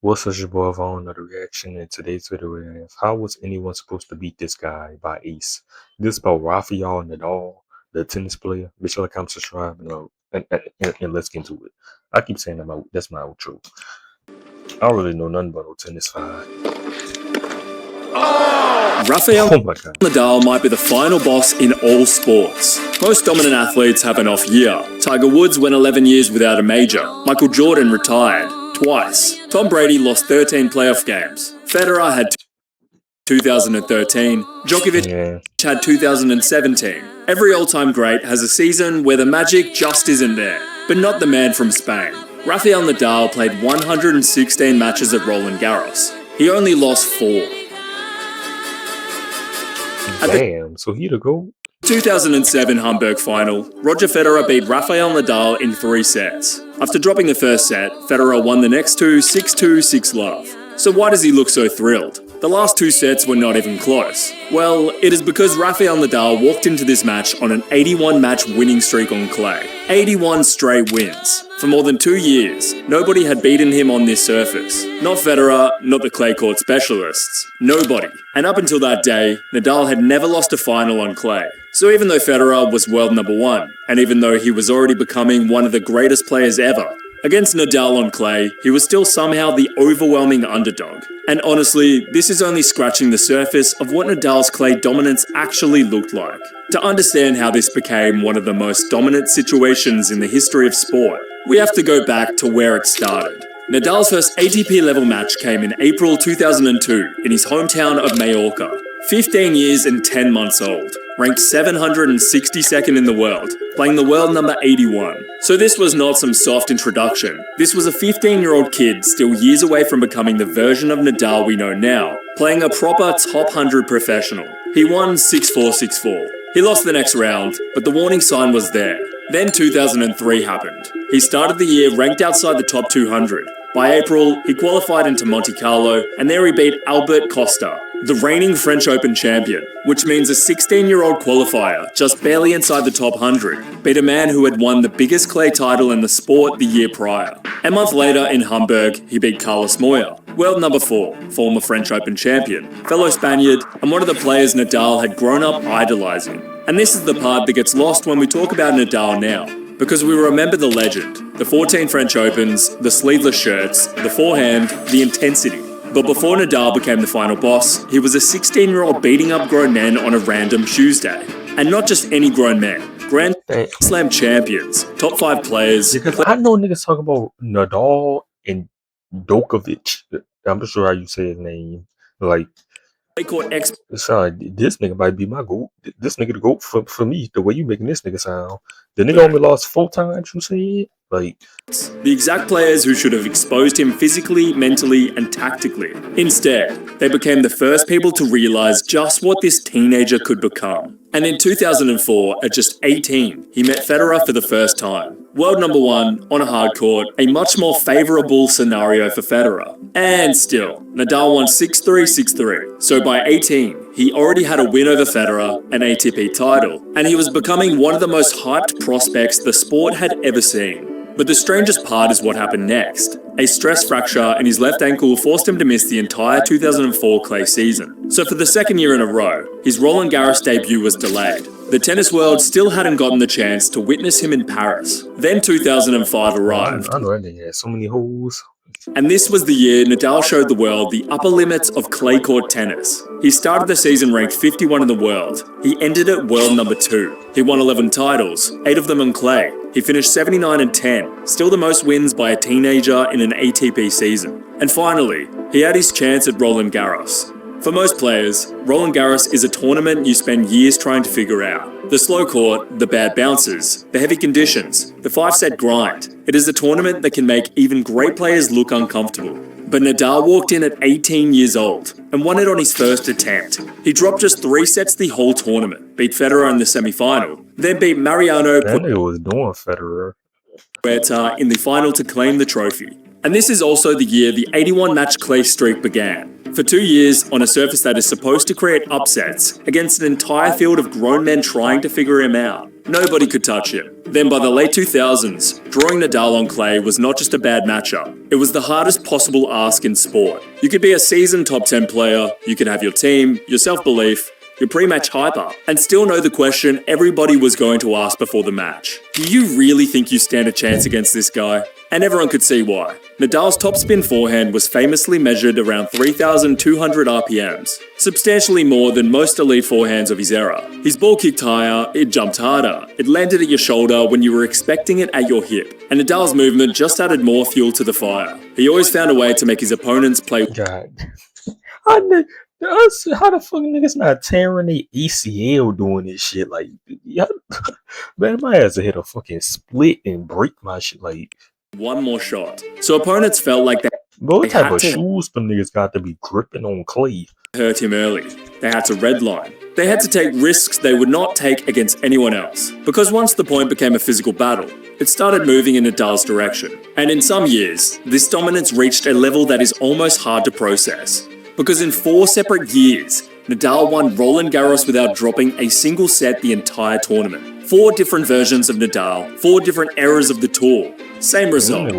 What's such a boy of another reaction in today's video is how was anyone supposed to beat this guy by ace? This about Rafael Nadal, the tennis player. Make sure to comment, subscribe, and let's get into it. I keep saying that's my outro. I don't really know nothing about no tennis fan. Rafael Oh my god. Nadal might be the final boss in all sports. Most dominant athletes have an off year. Tiger Woods went 11 years without a major. Michael Jordan retired twice. Tom Brady lost 13 playoff games. Federer had 2013. Djokovic had 2017. Every all-time great has a season where the magic just isn't there. But not the man from Spain. Rafael Nadal played 116 matches at Roland Garros. He only lost 4. Damn, so he the GOAT? 2007 Hamburg final, Roger Federer beat Rafael Nadal in 3 sets. After dropping the first set, Federer won the next 2 6-2, 6-love. So why does he look so thrilled? The last 2 sets were not even close. Well, it is because Rafael Nadal walked into this match on an 81-match winning streak on clay. 81 straight wins. For more than 2 years, nobody had beaten him on this surface. Not Federer, not the clay court specialists. Nobody. And up until that day, Nadal had never lost a final on clay. So even though Federer was world number 1, and even though he was already becoming one of the greatest players ever, against Nadal on clay, he was still somehow the overwhelming underdog. And honestly, this is only scratching the surface of what Nadal's clay dominance actually looked like. To understand how this became one of the most dominant situations in the history of sport, we have to go back to where it started. Nadal's first ATP level match came in April 2002 in his hometown of Mallorca. 15 years and 10 months old, ranked 762nd in the world, playing the world number 81. So this was not some soft introduction. This was a 15-year-old kid still years away from becoming the version of Nadal we know now, playing a proper top 100 professional. He won 6-4, 6-4. He lost the next round, but the warning sign was there. Then 2003 happened. He started the year ranked outside the top 200. By April, he qualified into Monte Carlo, and there he beat Albert Costa, the reigning French Open champion, which means a 16-year-old qualifier, just barely inside the top 100, beat a man who had won the biggest clay title in the sport the year prior. A month later in Hamburg, he beat Carlos Moya, world number 4, former French Open champion, fellow Spaniard, and one of the players Nadal had grown up idolizing. And this is the part that gets lost when we talk about Nadal now, because we remember the legend, the 14 French Opens, the sleeveless shirts, the forehand, the intensity. But before Nadal became the final boss, he was a 16-year-old beating up grown men on a random Tuesday. And not just any grown men, Grand Slam champions, top 5 players. Because I know niggas talk about Nadal and Djokovic. I'm sure how you say his name. Like, son, this nigga might be my GOAT. This nigga the GOAT for me. The way you making this nigga sound. The nigga only lost 4 times, you said? Like, the exact players who should have exposed him physically, mentally, and tactically. Instead, they became the first people to realize just what this teenager could become. And in 2004, at just 18, he met Federer for the first time. World number 1, on a hard court, a much more favourable scenario for Federer. And still, Nadal won 6-3, 6-3. So by 18, he already had a win over Federer, an ATP title, and he was becoming one of the most hyped prospects the sport had ever seen. But the strangest part is what happened next. A stress fracture in his left ankle forced him to miss the entire 2004 clay season. So for the second year in a row, his Roland Garros debut was delayed. The tennis world still hadn't gotten the chance to witness him in Paris. Then 2005 arrived. I know that nigga had so many holes. And this was the year Nadal showed the world the upper limits of clay court tennis. He started the season ranked 51 in the world. He ended at world number 2. He won 11 titles, 8 of them on clay. He finished 79 and 10, still the most wins by a teenager in an ATP season. And finally, he had his chance at Roland Garros. For most players, Roland Garros is a tournament you spend years trying to figure out. The slow court, the bad bounces, the heavy conditions, the 5-set grind. It is a tournament that can make even great players look uncomfortable. But Nadal walked in at 18 years old and won it on his first attempt. He dropped just 3 sets the whole tournament, beat Federer in the semi-final, then beat Mariano That nigga was doing Federer in the final to claim the trophy. And this is also the year the 81-match clay streak began. For 2 years, on a surface that is supposed to create upsets against an entire field of grown men trying to figure him out. Nobody could touch him. Then by the late 2000s, drawing Nadal on clay was not just a bad matchup, it was the hardest possible ask in sport. You could be a seasoned top 10 player, you could have your team, your self-belief, your pre-match hyper, and still know the question everybody was going to ask before the match. Do you really think you stand a chance against this guy? And everyone could see why. Nadal's topspin forehand was famously measured around 3,200 RPMs, substantially more than most elite forehands of his era. His ball kicked higher, it jumped harder, it landed at your shoulder when you were expecting it at your hip, and Nadal's movement just added more fuel to the fire. He always found a way to make his opponents play. God. How the fuck niggas not tearing their ACL doing this shit? Like, yeah, man, my ass hit a fucking split and break my shit. Like, one more shot. So opponents felt like what type of shoes them niggas got to be gripping on clay? Hurt him early. They had to redline. They had to take risks they would not take against anyone else. Because once the point became a physical battle, it started moving in Nadal's direction. And in some years, this dominance reached a level that is almost hard to process. Because in 4 separate years, Nadal won Roland Garros without dropping a single set the entire tournament. 4 different versions of Nadal, 4 different eras of the tour. Same result.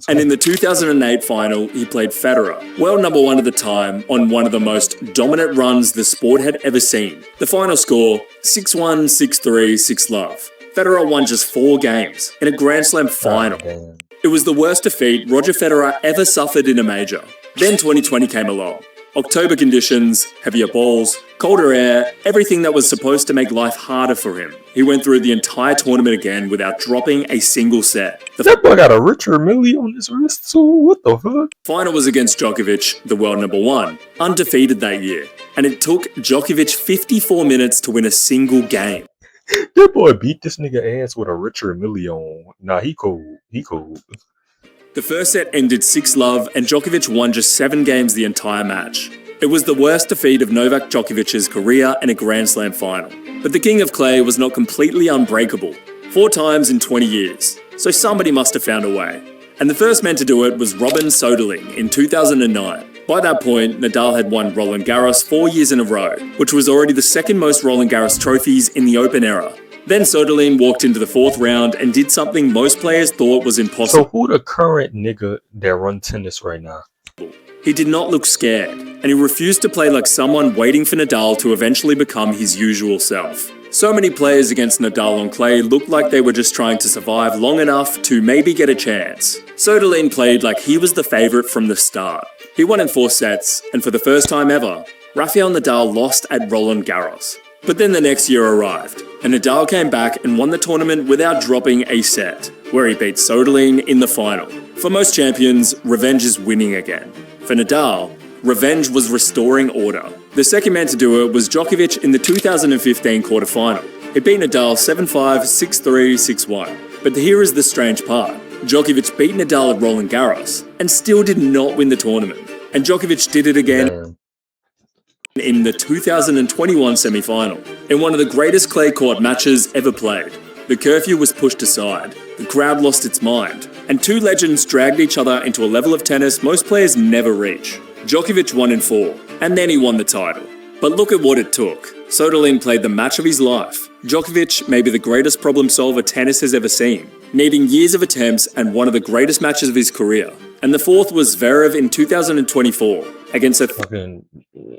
And in the 2008 final, he played Federer, world number 1 at the time, on one of the most dominant runs the sport had ever seen. The final score, 6-1, 6-3, 6-love. Federer won just 4 games in a Grand Slam final. It was the worst defeat Roger Federer ever suffered in a major. Then 2020 came along. October conditions, heavier balls, colder air, everything that was supposed to make life harder for him. He went through the entire tournament again without dropping a single set. That boy got a Richard Mille on his wrist, so what the fuck? Final was against Djokovic, the world number 1, undefeated that year. And it took Djokovic 54 minutes to win a single game. That boy beat this nigga ass with a Richard Mille on. Nah, he cold. He cold. The first set ended 6-love and Djokovic won just 7 games the entire match. It was the worst defeat of Novak Djokovic's career in a Grand Slam final. But the King of Clay was not completely unbreakable. 4 times in 20 years. So somebody must have found a way. And the first man to do it was Robin Soderling in 2009. By that point, Nadal had won Roland Garros 4 years in a row, which was already the second most Roland Garros trophies in the Open era. Then Soderling walked into the 4th round and did something most players thought was impossible. So who the current nigga that run tennis right now? He did not look scared, and he refused to play like someone waiting for Nadal to eventually become his usual self. So many players against Nadal on clay looked like they were just trying to survive long enough to maybe get a chance. Soderling played like he was the favourite from the start. He won in 4 sets, and for the first time ever, Rafael Nadal lost at Roland Garros. But then the next year arrived, and Nadal came back and won the tournament without dropping a set, where he beat Soderling in the final. For most champions, revenge is winning again. For Nadal, revenge was restoring order. The second man to do it was Djokovic in the 2015 quarterfinal. He beat Nadal 7-5, 6-3, 6-1. But here is the strange part. Djokovic beat Nadal at Roland Garros and still did not win the tournament. And Djokovic did it again in the 2021 semi-final, in one of the greatest clay court matches ever played. The curfew was pushed aside, the crowd lost its mind, and 2 legends dragged each other into a level of tennis most players never reach. Djokovic won in 4, and then he won the title. But look at what it took. Soderling played the match of his life. Djokovic may be the greatest problem solver tennis has ever seen, needing years of attempts and one of the greatest matches of his career. And the 4th was Zverev in 2024 against a fucking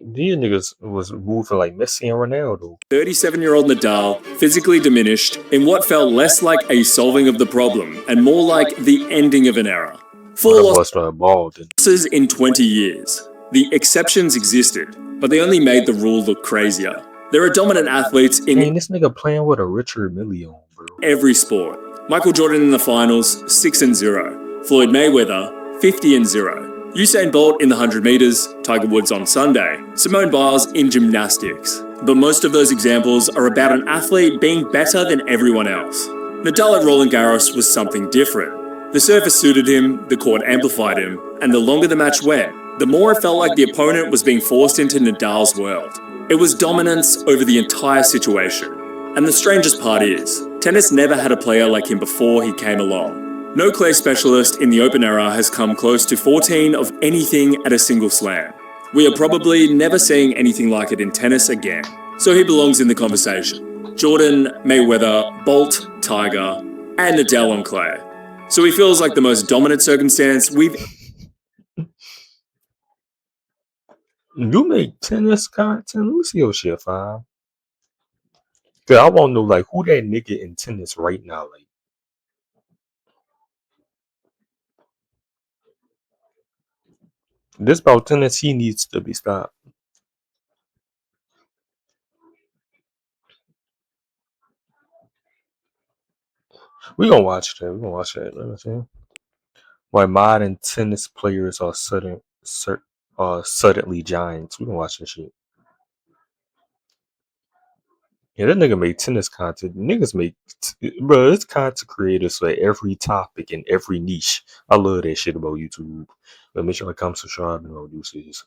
these niggas was moving like Messi and Ronaldo. 37-year-old Nadal, physically diminished, in what felt less like a solving of the problem and more like the ending of an era. 4 losses in 20 years. The exceptions existed, but they only made the rule look crazier. There are dominant athletes in this nigga playing with a Richard Mille on, bro. Every sport. Michael Jordan in the finals, 6-0. Floyd Mayweather, 50-0. Usain Bolt in the 100 meters, Tiger Woods on Sunday, Simone Biles in gymnastics. But most of those examples are about an athlete being better than everyone else. Nadal at Roland Garros was something different. The surface suited him, the court amplified him, and the longer the match went, the more it felt like the opponent was being forced into Nadal's world. It was dominance over the entire situation. And the strangest part is, tennis never had a player like him before he came along. No clay specialist in the Open era has come close to 14 of anything at a single slam. We are probably never seeing anything like it in tennis again, so he belongs in the conversation. Jordan, Mayweather, Bolt, Tiger, and Nadal on clay. So he feels like the most dominant circumstance we've. You make tennis content? Let me see your shit, fam. Cause I want to know like who that nigga in tennis right now. Like this about tennis, he needs to be stopped. We gonna watch that. We gonna watch that. Let me see. Why modern tennis players are suddenly giants. We gonna watch that shit. Yeah, that nigga make tennis content. Niggas make, bro, it's content creators for every topic and every niche. I love that shit about YouTube. But make sure to come subscribe and all these.